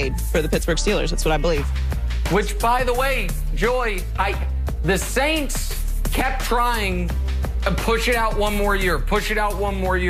made for the Pittsburgh Steelers. That's what I believe. Which, by the way, Joy, the Saints kept trying to push it out one more year,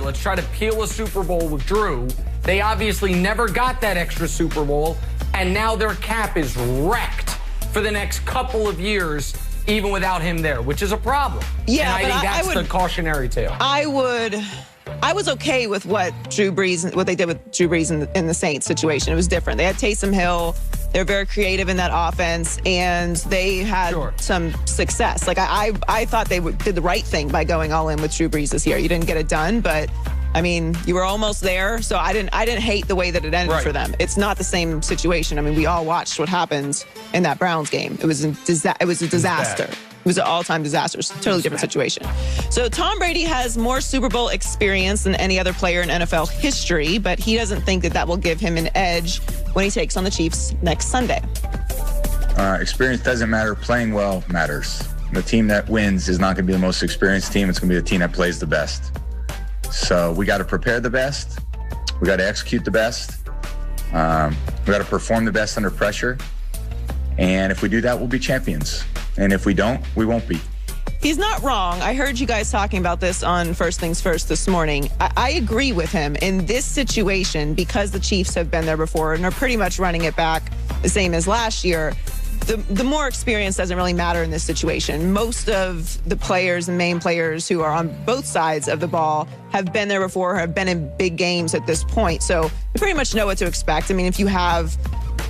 Let's try to peel a Super Bowl with Drew. They obviously never got that extra Super Bowl, and now their cap is wrecked for the next couple of years, even without him there, which is a problem. Yeah, and I think that's the cautionary tale. I was okay with what they did with Drew Brees in the Saints situation. It was different. They had Taysom Hill. They're very creative in that offense, and they had some success. Like I thought they did the right thing by going all in with Drew Brees this year. You didn't get it done, but I mean, you were almost there. So I didn't hate the way that it ended for them. It's not the same situation. I mean, we all watched what happened in that Browns game. It was a disaster. It was an all-time disaster. It's a totally different situation. So Tom Brady has more Super Bowl experience than any other player in NFL history, but he doesn't think that will give him an edge when he takes on the Chiefs next Sunday. Experience doesn't matter. Playing well matters. The team that wins is not going to be the most experienced team. It's going to be the team that plays the best. So we got to prepare the best. We got to execute the best. We got to perform the best under pressure. And if we do that, we'll be champions. And if we don't, we won't be. He's not wrong. I heard you guys talking about this on First Things First this morning. I agree with him in this situation because the Chiefs have been there before and are pretty much running it back the same as last year. The more experience doesn't really matter in this situation. Most of the players and main players who are on both sides of the ball have been there before, have been in big games at this point. So you pretty much know what to expect. I mean, if you have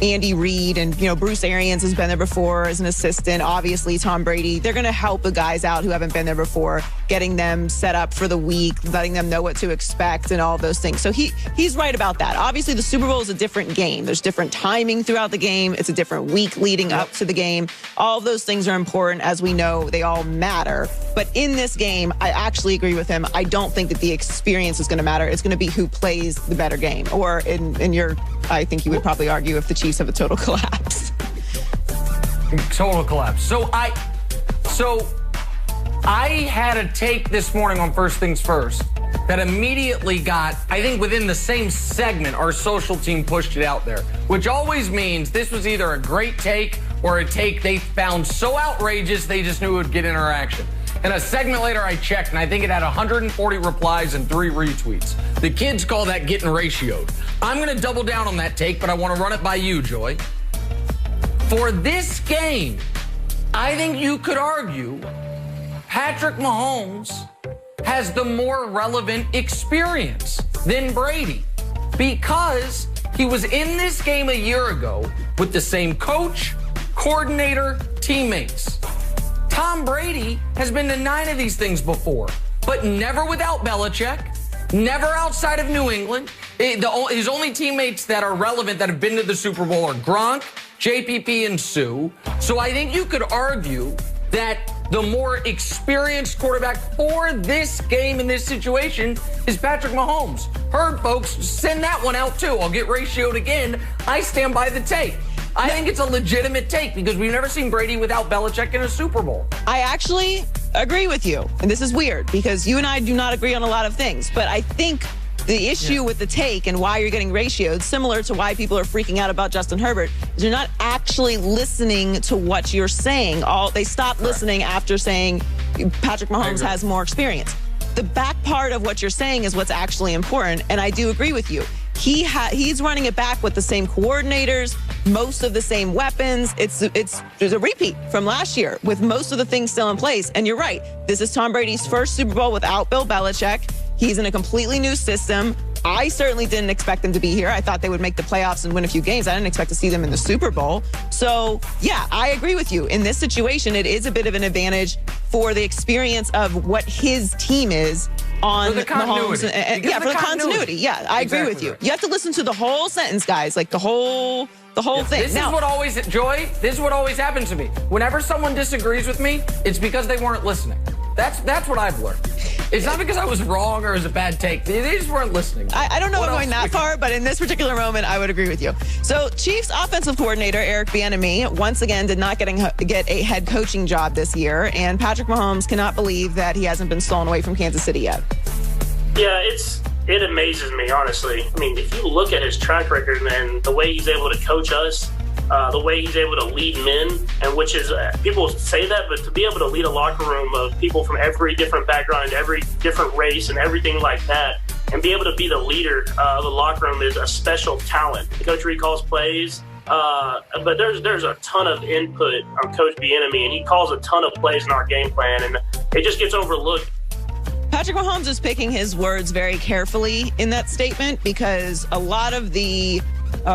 Andy Reid and, Bruce Arians has been there before as an assistant. Obviously, Tom Brady. They're going to help the guys out who haven't been there before, getting them set up for the week, letting them know what to expect and all of those things. So he's right about that. Obviously, the Super Bowl is a different game. There's different timing throughout the game. It's a different week leading up to the game. All of those things are important. As we know, they all matter. But in this game, I actually agree with him. I don't think that the experience is going to matter. It's going to be who plays the better game. Or I think you would probably argue if the Chiefs have a total collapse. Total collapse. So I had a take this morning on First Things First that immediately got, I think within the same segment, our social team pushed it out there, which always means this was either a great take or a take they found so outrageous they just knew it would get interaction. And a segment later, I checked, and I think it had 140 replies and 3 retweets. The kids call that getting ratioed. I'm going to double down on that take, but I want to run it by you, Joy. For this game, I think you could argue Patrick Mahomes has the more relevant experience than Brady because he was in this game a year ago with the same coach, coordinator, teammates. Tom Brady has been to 9 of these things before, but never without Belichick, never outside of New England. His only teammates that are relevant that have been to the Super Bowl are Gronk, JPP, and Sue. So I think you could argue that the more experienced quarterback for this game in this situation is Patrick Mahomes. Heard, folks, send that one out too. I'll get ratioed again. I stand by the take. I think it's a legitimate take because we've never seen Brady without Belichick in a Super Bowl. I actually agree with you. And this is weird because you and I do not agree on a lot of things. But I think the issue with the take and why you're getting ratioed, similar to why people are freaking out about Justin Herbert, is you're not actually listening to what you're saying. They stopped listening after saying Patrick Mahomes has more experience. The back part of what you're saying is what's actually important. And I do agree with you. He's running it back with the same coordinators, most of the same weapons. There's a repeat from last year with most of the things still in place. And you're right. This is Tom Brady's first Super Bowl without Bill Belichick. He's in a completely new system. I certainly didn't expect them to be here. I thought they would make the playoffs and win a few games. I didn't expect to see them in the Super Bowl. So, yeah, I agree with you. In this situation, it is a bit of an advantage for the experience of what his team is on Mahomes. For the continuity. Yeah, I agree with you. You have to listen to the whole sentence, guys, like the whole thing. This is what always happens to me. Whenever someone disagrees with me, it's because they weren't listening. That's what I've learned. It's not because I was wrong or it was a bad take. They just weren't listening. I don't know if I'm going that far, but in this particular moment, I would agree with you. So Chiefs offensive coordinator Eric Bieniemy once again did not get a head coaching job this year, and Patrick Mahomes cannot believe that he hasn't been stolen away from Kansas City yet. Yeah, it's it amazes me, honestly. I mean, if you look at his track record and the way he's able to coach us, the way he's able to lead men, and which is, people say that, but to be able to lead a locker room of people from every different background, every different race and everything like that, and be able to be the leader of the locker room is a special talent. Coach Reed calls plays, but there's a ton of input on Coach Bieniemy, and he calls a ton of plays in our game plan, and it just gets overlooked. Patrick Mahomes is picking his words very carefully in that statement, because a lot of the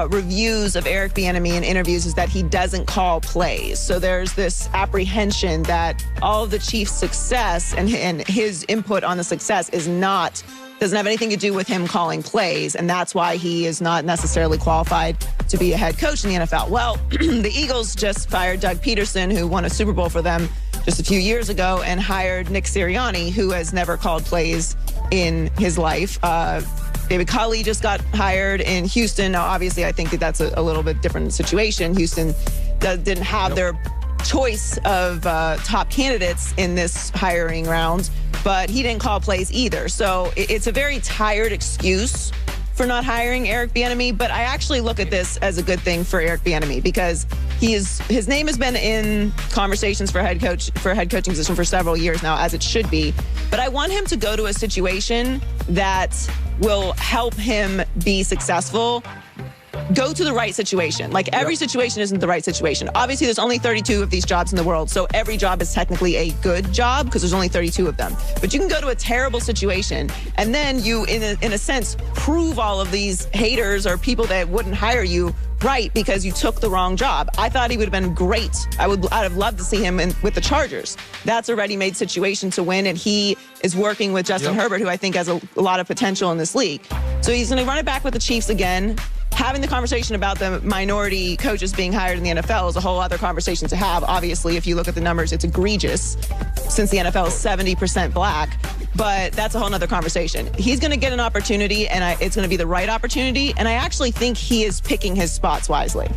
reviews of Eric Bieniemy in interviews is that he doesn't call plays. So there's this apprehension that all of the Chiefs' success and his input on the success doesn't have anything to do with him calling plays, and that's why he is not necessarily qualified to be a head coach in the NFL. Well, the Eagles just fired Doug Peterson, who won a Super Bowl for them just a few years ago, and hired Nick Sirianni, who has never called plays in his life. David Culley just got hired in Houston. Now, obviously, I think that's a little bit different situation. Houston didn't have their choice of top candidates in this hiring round, but he didn't call plays either. So it's a very tired excuse for not hiring Eric Bieniemy, but I actually look at this as a good thing for Eric Bieniemy, because his name has been in conversations for head coaching position for several years now, as it should be. But I want him to go to a situation that will help him be successful. Go to the right situation. Like, every situation isn't the right situation. Obviously, there's only 32 of these jobs in the world, so every job is technically a good job because there's only 32 of them. But you can go to a terrible situation, and then you, in a sense, prove all of these haters or people that wouldn't hire you right because you took the wrong job. I thought he would have been great. I'd have loved to see him with the Chargers. That's a ready-made situation to win, and he is working with Justin Herbert, who I think has a lot of potential in this league. So he's going to run it back with the Chiefs again. Having the conversation about the minority coaches being hired in the NFL is a whole other conversation to have. Obviously, if you look at the numbers, it's egregious, since the NFL is 70% black. But that's a whole other conversation. He's going to get an opportunity, and it's going to be the right opportunity. And I actually think he is picking his spots wisely.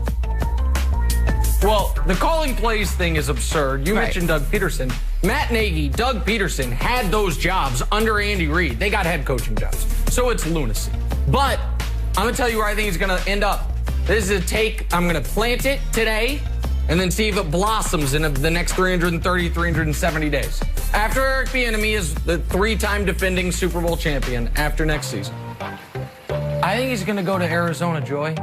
Well, the calling plays thing is absurd. You mentioned Doug Peterson. Matt Nagy, Doug Peterson had those jobs under Andy Reid. They got head coaching jobs. So it's lunacy. But I'm going to tell you where I think he's going to end up. This is a take. I'm going to plant it today and then see if it blossoms in the next 330, 370 days. After Eric Bieniemy is the 3-time defending Super Bowl champion after next season, I think he's going to go to Arizona, Joy.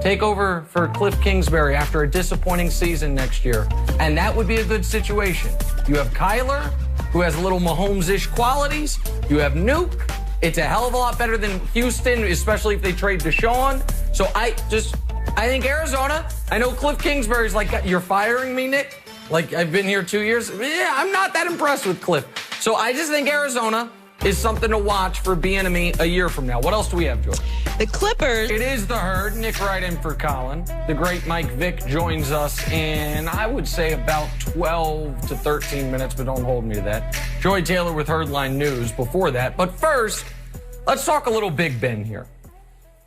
Take over for Cliff Kingsbury after a disappointing season next year. And that would be a good situation. You have Kyler, who has a little Mahomes-ish qualities. You have Nuke. It's a hell of a lot better than Houston, especially if they trade Deshaun. So I think Arizona, I know Cliff Kingsbury's like, you're firing me, Nick? Like, I've been here 2 years. Yeah, I'm not that impressed with Cliff. So I just think Arizona is something to watch for Bieniemy a year from now. What else do we have, Joy? The Clippers. It is the Herd. Nick right in for Colin. The great Mike Vick joins us in, I would say, about 12 to 13 minutes, but don't hold me to that. Joy Taylor with Herdline News before that. But first, let's talk a little Big Ben here.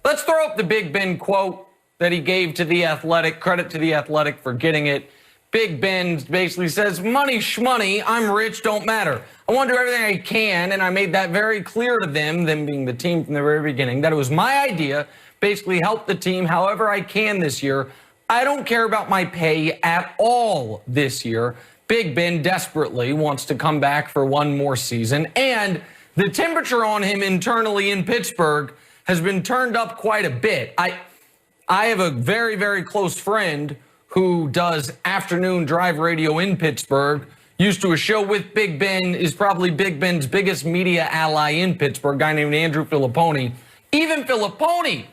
Let's throw up the Big Ben quote that he gave to The Athletic. Credit to The Athletic for getting it. Big Ben basically says, money shmoney, I'm rich, don't matter. I want to do everything I can, and I made that very clear to them being the team from the very beginning, that it was my idea, basically help the team however I can this year. I don't care about my pay at all this year. Big Ben desperately wants to come back for one more season, and the temperature on him internally in Pittsburgh has been turned up quite a bit. I have a very, very close friend who does afternoon drive radio in Pittsburgh, used to a show with Big Ben, is probably Big Ben's biggest media ally in Pittsburgh, a guy named Andrew Filipponi. Even Filipponi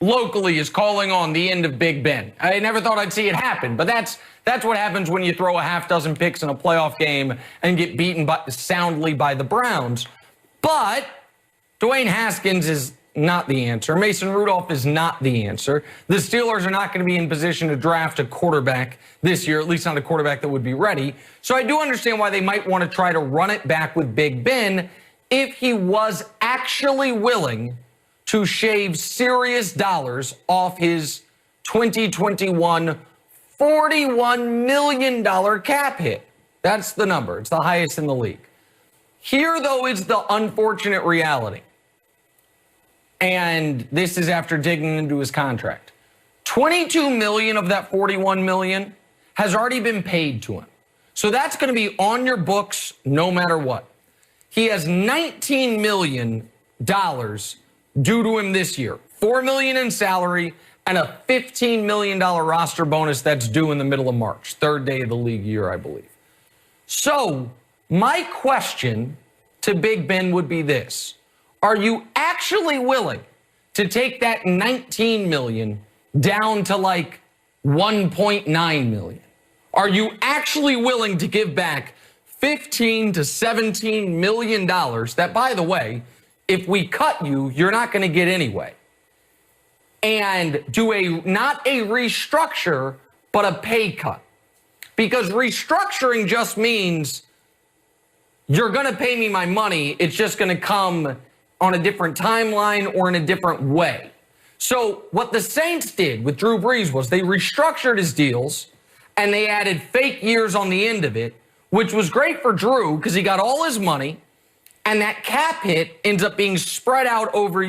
locally is calling on the end of Big Ben. I never thought I'd see it happen, but that's what happens when you throw a half dozen picks in a playoff game and get beaten soundly by the Browns. But Dwayne Haskins is not the answer. Mason Rudolph is not the answer. The Steelers are not going to be in position to draft a quarterback this year, at least not a quarterback that would be ready. So I do understand why they might want to try to run it back with Big Ben if he was actually willing to shave serious dollars off his 2021 $41 million cap hit. That's the number. It's the highest in the league. Here, though, is the unfortunate reality. and this is after digging into his contract. $22 million of that $41 million has already been paid to him. So that's going to be on your books no matter what. He has $19 million due to him this year. $4 million in salary and a $15 million roster bonus that's due in the middle of March, third day of the league year, I believe. So my question to Big Ben would be this. Are you actually willing to take that $19 million down to like $1.9 million? Are you actually willing to give back $15 to $17 million that, by the way, if we cut you, you're not going to get anyway? And do not a restructure, but a pay cut? Because restructuring just means you're going to pay me my money. It's just going to come on a different timeline or in a different way. So what the Saints did with Drew Brees was they restructured his deals and they added fake years on the end of it, which was great for Drew because he got all his money and that cap hit ends up being spread out over